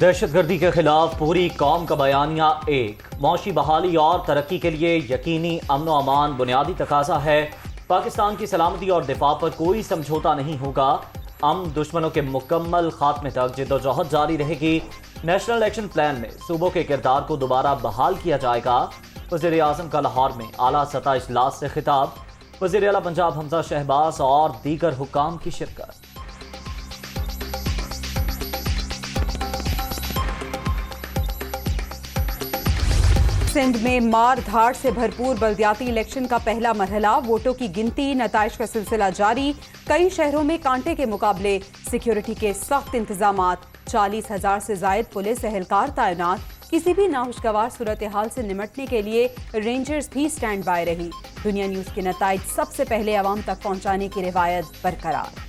دہشت گردی کے خلاف پوری قوم کا بیانیہ ایک، معاشی بحالی اور ترقی کے لیے یقینی امن و امان بنیادی تقاضا ہے۔ پاکستان کی سلامتی اور دفاع پر کوئی سمجھوتہ نہیں ہوگا۔ دشمنوں کے مکمل خاتمے تک جدوجہد جاری رہے گی۔ نیشنل ایکشن پلان میں صوبوں کے کردار کو دوبارہ بحال کیا جائے گا۔ وزیر اعظم کا لاہور میں اعلیٰ سطح اجلاس سے خطاب، وزیر اعلیٰ پنجاب حمزہ شہباز اور دیگر حکام کی شرکت۔ سندھ میں مار دھاڑ سے بھرپور بلدیاتی الیکشن کا پہلا مرحلہ، ووٹوں کی گنتی، نتائج کا سلسلہ جاری۔ کئی شہروں میں کانٹے کے مقابلے، سیکیورٹی کے سخت انتظامات، 40,000 سے زائد پولیس اہلکار تعینات۔ کسی بھی ناخوشگوار صورتحال سے نمٹنے کے لیے رینجرز بھی سٹینڈ بائی رہی۔ دنیا نیوز کے نتائج سب سے پہلے عوام تک پہنچانے کی روایت برقرار۔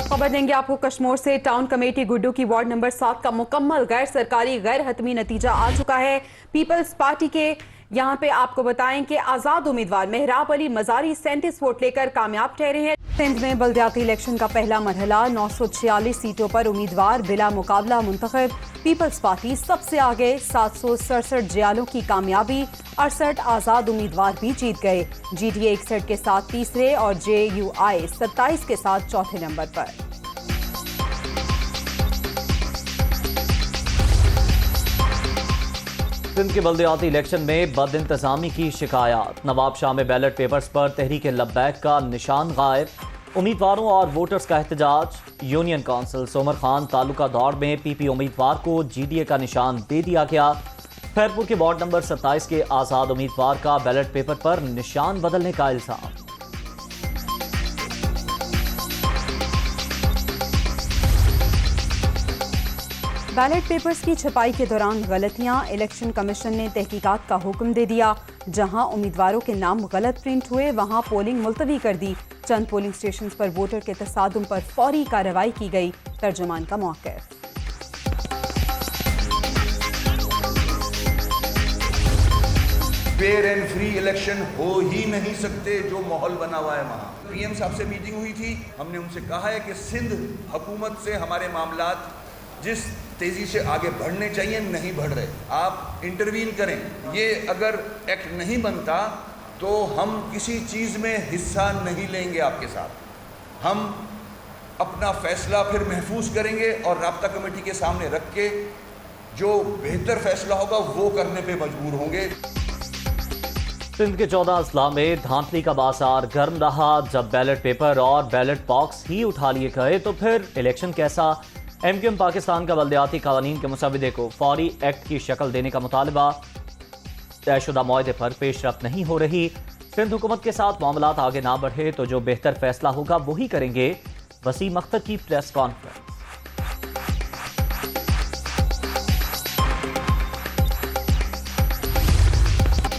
خبر دیں گے آپ کو کشمور سے۔ ٹاؤن کمیٹی گڈو کی وارڈ نمبر 7 کا مکمل غیر سرکاری غیر حتمی نتیجہ آ چکا ہے۔ پیپلز پارٹی کے یہاں پہ آپ کو بتائیں کہ آزاد امیدوار مہراب علی مزاری 37 ووٹ لے کر کامیاب ٹھہرے ہیں۔ سندھ میں بلدیاتی الیکشن کا پہلا مرحلہ، 946 سیٹوں پر امیدوار بلا مقابلہ منتخب۔ پیپلز پارٹی سب سے آگے، 767 جیالوں کی کامیابی، 68 آزاد امیدوار بھی جیت گئے۔ جی ڈی اے 61 کے ساتھ تیسرے اور جے یو آئی 27 کے ساتھ چوتھے نمبر پر۔ سندھ کے بلدیاتی الیکشن میں بد انتظامی کی شکایات، نواب شاہ میں بیلٹ پیپرز پر تحریک لبیک کا نشان غائب، امیدواروں اور ووٹرز کا احتجاج۔ یونین کونسل سومر خان تعلقہ دوڑ میں پی پی امیدوار کو جی ڈی اے کا نشان دے دیا گیا۔ خیرپور کے وارڈ نمبر 27 کے آزاد امیدوار کا بیلٹ پیپر پر نشان بدلنے کا الزام۔ بیلٹ پیپرز کی چھپائی کے دوران غلطیاں، الیکشن کمیشن نے تحقیقات کا حکم دے دیا۔ جہاں امیدواروں کے نام غلط پرنٹ ہوئے وہاں پولنگ ملتوی کر دی۔ چند پولنگ سٹیشنز پر ووٹر کے تصادم پر فوری کارروائی کی گئی۔ ترجمان کا موقف۔ فیئر اینڈ فری الیکشن ہو ہی نہیں سکتے جو ماحول بنا ہوا ہے وہاں۔ پی ایم صاحب سے میٹنگ ہوئی تھی، ہم نے ان سے کہا ہے کہ سندھ حکومت سے ہمارے معاملات جس تیزی سے آگے بڑھنے چاہیے نہیں بڑھ رہے، آپ انٹروین کریں۔ یہ اگر ایکٹ نہیں بنتا تو ہم کسی چیز میں حصہ نہیں لیں گے آپ کے ساتھ۔ ہم اپنا فیصلہ پھر محفوظ کریں گے اور رابطہ کمیٹی کے سامنے رکھ کے جو بہتر فیصلہ ہوگا وہ کرنے پہ مجبور ہوں گے۔ سندھ کے 14 اضلاع میں دھاندلی کا بازار گرم رہا۔ جب بیلٹ پیپر اور بیلٹ باکس ہی اٹھا لیے گئے تو پھر الیکشن کیسا؟ ایم کیو ایم پاکستان کا بلدیاتی قوانین کے مسودے کو فوری ایکٹ کی شکل دینے کا مطالبہ، طے شدہ معاہدے پر پیش رفت نہیں ہو رہی۔ سندھ حکومت کے ساتھ معاملات آگے نہ بڑھے تو جو بہتر فیصلہ ہوگا وہی کریں گے۔ وسیم اختر کی پریس کانفرنس۔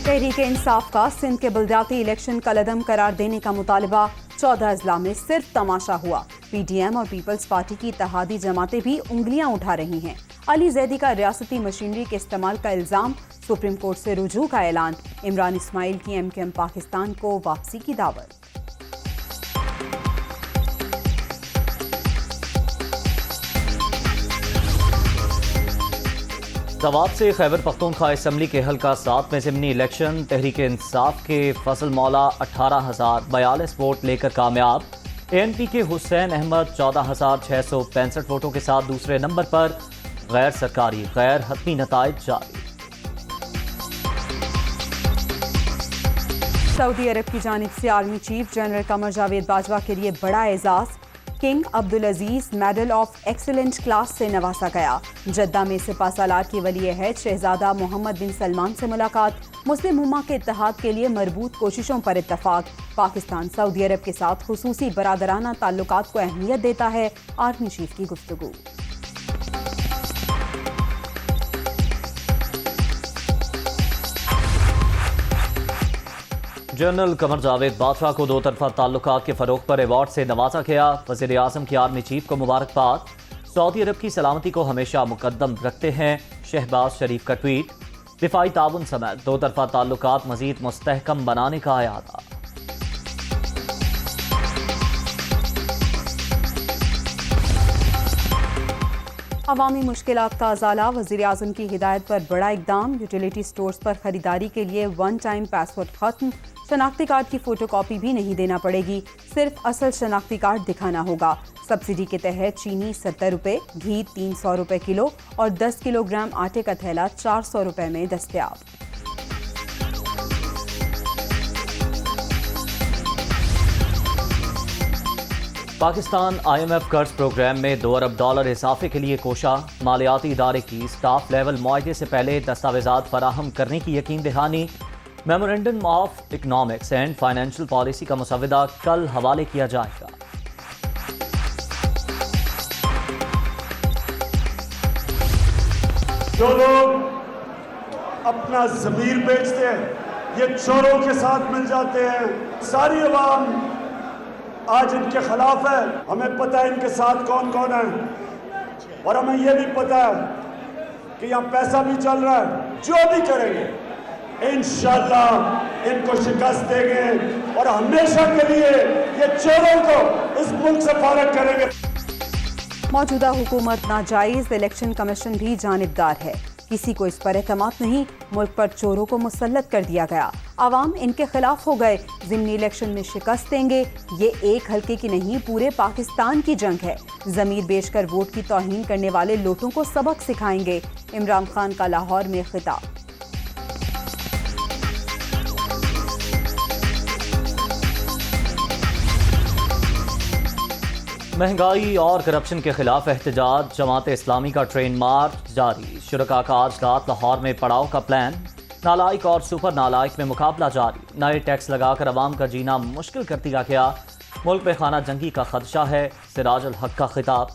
تحریک انصاف کا سندھ کے بلدیاتی الیکشن کالعدم قرار دینے کا مطالبہ، 14 اضلاع میں صرف تماشا ہوا۔ پی ڈی ایم اور پیپلز پارٹی کی اتحادی جماعتیں بھی انگلیاں اٹھا رہی ہیں۔ علی زیدی کا ریاستی مشینری کے استعمال کا الزام، سپریم کورٹ سے رجوع کا اعلان۔ عمران اسماعیل کی ایم کیو ایم پاکستان کو واپسی کی دعوت۔ دواب سے خیبر پختونخوا اسمبلی کے حلقہ 7 میں ضمنی الیکشن، تحریک انصاف کے فضل مولا 18,042 ووٹ لے کر کامیاب۔ اے این پی کے حسین احمد 14,665 ووٹوں کے ساتھ دوسرے نمبر پر۔ غیر سرکاری غیر حتمی نتائج جاری۔ سعودی عرب کی جانب سے army chief general Qamar Javed Bajwa کے لیے بڑا اعزاز، king Abdulaziz medal of excellent class سے نوازا گیا۔ جدہ میں سپہ سالار کی ولی عہد شہزادہ محمد بن سلمان سے ملاقات، مسلم امہ کے اتحاد کے لیے مربوط کوششوں پر اتفاق۔ پاکستان سعودی عرب کے ساتھ خصوصی برادرانہ تعلقات کو اہمیت دیتا ہے، آرمی چیف کی گفتگو۔ جنرل قمر جاوید باجوہ کو دو طرفہ تعلقات کے فروغ پر ایوارڈ سے نوازا گیا۔ وزیر اعظم کی آرمی چیف کو مبارکباد۔ سعودی عرب کی سلامتی کو ہمیشہ مقدم رکھتے ہیں، شہباز شریف کا ٹویٹ۔ دفاعی تعاون سمیت دو طرفہ تعلقات مزید مستحکم بنانے کا اعادہ۔ عوامی مشکلات کا ازالہ، وزیر اعظم کی ہدایت پر بڑا اقدام، یوٹیلیٹی سٹورز پر خریداری کے لیے ون ٹائم پاس ورڈ ختم، شناختی کارڈ کی فوٹو کاپی بھی نہیں دینا پڑے گی، صرف اصل شناختی کارڈ دکھانا ہوگا۔ سبسڈی کے تحت چینی 70 روپے، گھی 300 روپے کلو اور 10 کلو گرام آٹے کا تھیلا 400 روپے میں دستیاب۔ پاکستان IMF قرض پروگرام میں $2 ارب اضافے کے لیے کوشاں، مالیاتی ادارے کی سٹاف لیول معاہدے سے پہلے دستاویزات فراہم کرنے کی یقین دہانی۔ Memorandum of economics and financial policy کا مسودہ کل حوالے کیا جائے گا۔ جو لوگ اپنا ضمیر بیچتے ہیں، یہ چوروں کے ساتھ مل جاتے ہیں۔ ساری عوام آج ان کے خلاف ہے، ہمیں پتہ ہے ان کے ساتھ کون کون ہے، اور ہمیں یہ بھی پتہ ہے کہ یہاں پیسہ بھی چل رہا ہے۔ جو بھی کریں گے انشاءاللہ ان کو شکست دیں گے اور ہمیشہ کے لیے یہ چوروں کو اس ملک سے فارغ کریں گے۔ موجودہ حکومت ناجائز، الیکشن کمیشن بھی جانبدار ہے، کسی کو اس پر اعتماد نہیں، ملک پر چوروں کو مسلط کر دیا گیا، عوام ان کے خلاف ہو گئے، ضمنی الیکشن میں شکست دیں گے۔ یہ ایک حلقے کی نہیں، پورے پاکستان کی جنگ ہے، ضمیر بیچ کر ووٹ کی توہین کرنے والے لوٹوں کو سبق سکھائیں گے۔ عمران خان کا لاہور میں خطاب۔ مہنگائی اور کرپشن کے خلاف احتجاج، جماعت اسلامی کا ٹرین مارچ جاری، شرکاء کا آج رات لاہور میں پڑاؤ کا پلان، نالائق اور سپر نالائق میں مقابلہ جاری، نئے ٹیکس لگا کر عوام کا جینا مشکل کر دیا گیا، ملک میں خانہ جنگی کا خدشہ ہے، سراج الحق کا خطاب۔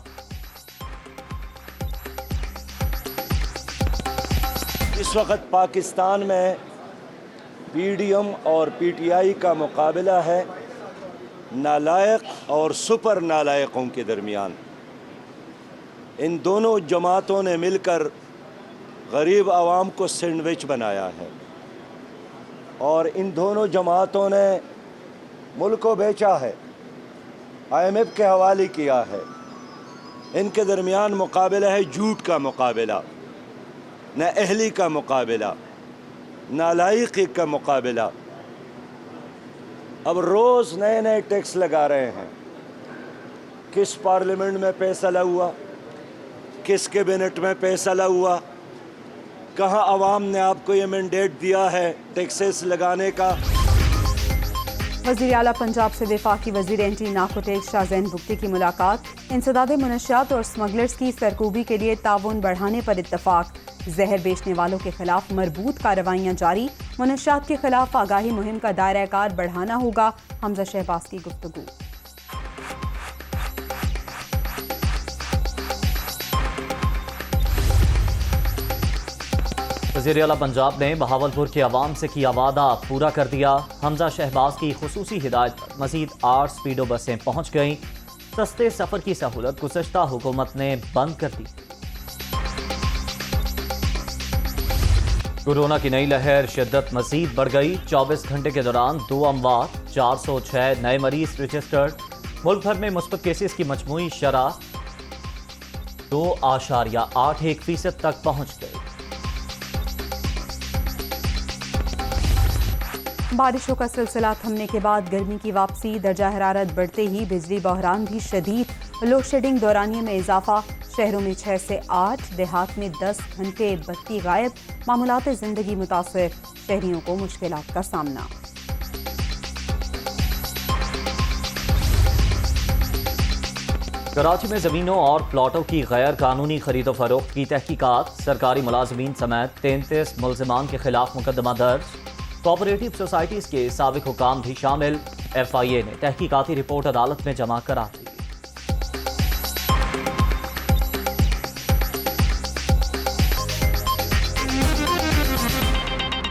اس وقت پاکستان میں پی ڈی ایم اور پی ٹی آئی کا مقابلہ ہے نالائق اور سپر نالائقوں کے درمیان۔ ان دونوں جماعتوں نے مل کر غریب عوام کو سینڈوچ بنایا ہے، اور ان دونوں جماعتوں نے ملک کو بیچا ہے، IMF کے حوالے کیا ہے۔ ان کے درمیان مقابلہ ہے جھوٹ کا مقابلہ، نہ اہلی کا مقابلہ، نالائقی کا مقابلہ۔ اب روز نئے نئے ٹیکس لگا رہے ہیں، کس پارلیمنٹ میں فیصلہ ہوا، کس کیبنٹ میں فیصلہ ہوا، کہاں عوام نے آپ کو یہ مینڈیٹ دیا ہے ٹیکسز لگانے کا۔ وزیر اعلیٰ پنجاب سے وفاقی وزیر اینٹی نارکوٹکس شاہ زین بگٹی کی ملاقات، انسداد منشیات اور اسمگلرز کی سرکوبی کے لیے تعاون بڑھانے پر اتفاق، زہر بیچنے والوں کے خلاف مربوط کارروائیاں جاری، منشیات کے خلاف آگاہی مہم کا دائرہ کار بڑھانا ہوگا، حمزہ شہباز کی گفتگو۔ وزیر اعلیٰ پنجاب نے بہاولپور کے عوام سے کیا وعدہ پورا کر دیا، حمزہ شہباز کی خصوصی ہدایت پر مزید 8 سپیڈو بسیں پہنچ گئیں، سستے سفر کی سہولت گزشتہ حکومت نے بند کر دی۔ کورونا کی نئی لہر، شدت مزید بڑھ گئی، 24 گھنٹے کے دوران 2 اموات، 406 نئے مریض رجسٹرڈ، ملک بھر میں مثبت کیسز کی مجموعی شرح 2.81% تک پہنچ گئی۔ بارشوں کا سلسلہ تھمنے کے بعد گرمی کی واپسی، درجہ حرارت بڑھتے ہی بجلی بحران بھی شدید، لوڈ شیڈنگ دورانیے میں اضافہ، شہروں میں 6 سے 8، دیہات میں 10 گھنٹے بتی غائب، معمولات زندگی متاثر، شہریوں کو مشکلات کا سامنا۔ کراچی میں زمینوں اور پلاٹوں کی غیر قانونی خرید و فروخت کی تحقیقات، سرکاری ملازمین سمیت 33 ملزمان کے خلاف مقدمہ درج، کوآپریٹو سوسائٹیز کے سابق حکام بھی شامل، FIA نے تحقیقاتی رپورٹ عدالت میں جمع کرا دی۔